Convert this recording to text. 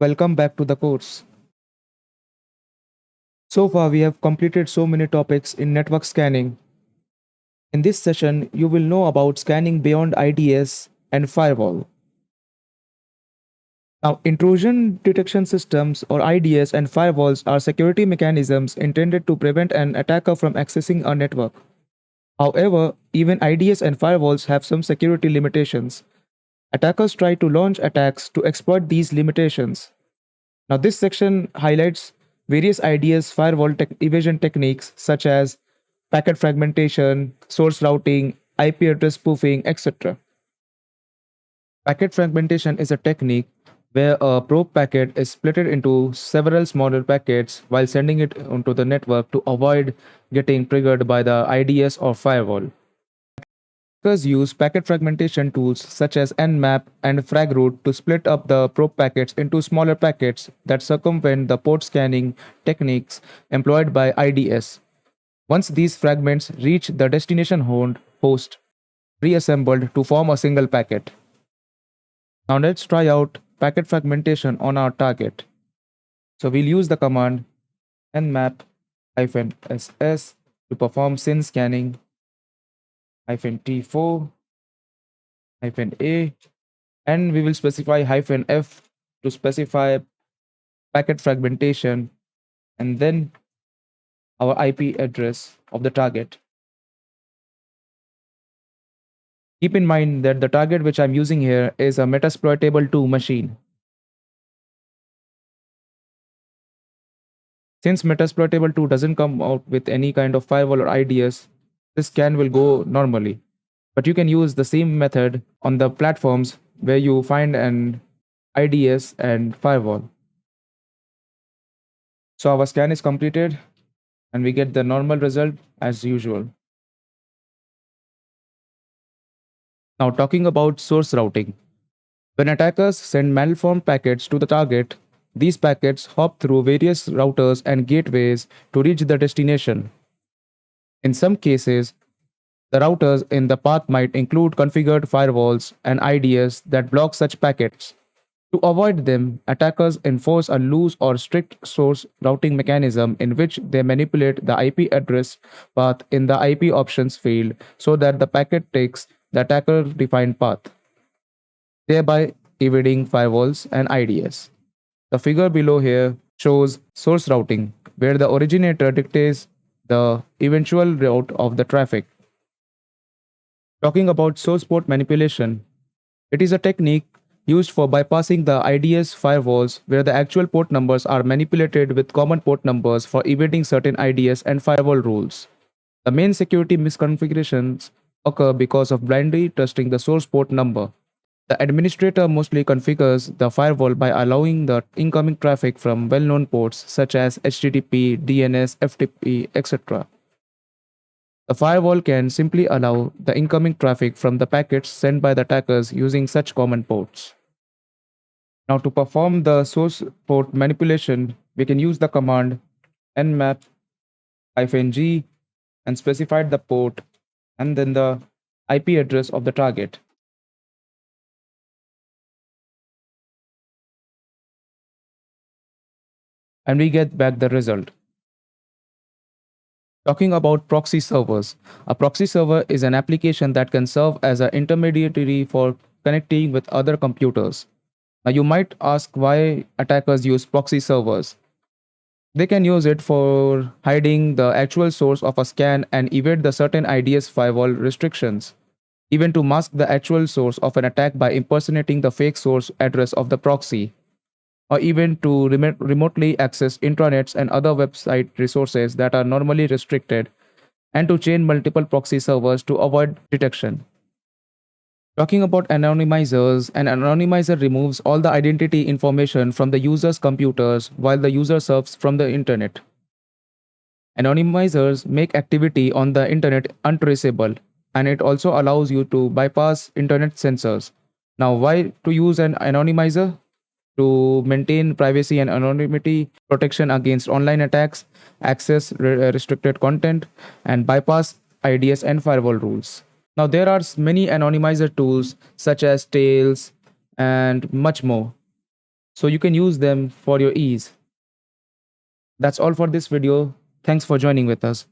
Welcome back to the course. So far, we have completed so many topics in network scanning. In this session, you will know about scanning beyond IDS and firewall. Now, intrusion detection systems or IDS and firewalls are security mechanisms intended to prevent an attacker from accessing a network. However, even IDS and firewalls have some security limitations. Attackers try to launch attacks to exploit these limitations. Now, this section highlights various ideas firewall evasion techniques such as packet fragmentation, source routing, IP address spoofing, etc. Packet fragmentation is a technique where a probe packet is split into several smaller packets while sending it onto the network to avoid getting triggered by the IDS or firewall. Hackers use packet fragmentation tools such as Nmap and Fragroot to split up the probe packets into smaller packets that circumvent the port scanning techniques employed by IDS. Once these fragments reach the destination host, reassembled to form a single packet. Now let's try out packet fragmentation on our target. So we'll use the command nmap-ss to perform SYN scanning -t4-a, and we will specify -f to specify packet fragmentation and then our IP address of the target. Keep in mind that the target which I'm using here is a Metasploitable 2 machine. Since Metasploitable 2 doesn't come out with any kind of firewall or IDS, this scan will go normally. But you can use the same method on the platforms where you find an IDS and firewall. So our scan is completed and we get the normal result as usual. Now talking about source routing. When attackers send malformed packets to the target, these packets hop through various routers and gateways to reach the destination. In some cases, the routers in the path might include configured firewalls and IDS that block such packets. To avoid them, attackers enforce a loose or strict source routing mechanism in which they manipulate the IP address path in the IP options field so that the packet takes the attacker defined path, thereby evading firewalls and IDS. The figure below here shows source routing, where the originator dictates the eventual route of the traffic. Talking about source port manipulation, it is a technique used for bypassing the IDS firewalls where the actual port numbers are manipulated with common port numbers for evading certain IDS and firewall rules. The main security misconfigurations occur because of blindly trusting the source port number. The administrator mostly configures the firewall by allowing the incoming traffic from well known ports such as HTTP, DNS, FTP, etc. The firewall can simply allow the incoming traffic from the packets sent by the attackers using such common ports. Now, to perform the source port manipulation, we can use the command nmap-g and specify the port and then the IP address of the target. And we get back the result. Talking about proxy servers. A proxy server is an application that can serve as an intermediary for connecting with other computers. Now, you might ask why attackers use proxy servers. They can use it for hiding the actual source of a scan and evade the certain IDS firewall restrictions, even to mask the actual source of an attack by impersonating the fake source address of the proxy, or even to remotely access intranets and other website resources that are normally restricted, and to chain multiple proxy servers to avoid detection. Talking about anonymizers, an anonymizer removes all the identity information from the user's computers while the user surfs from the internet. Anonymizers make activity on the internet untraceable, and it also allows you to bypass internet censors. Now, why to use an anonymizer? To maintain privacy and anonymity, protection against online attacks, access restricted content, and bypass IDS and firewall rules. Now, there are many anonymizer tools such as Tails and much more. so you can use them for your ease. That's all for this video. Thanks for joining with us.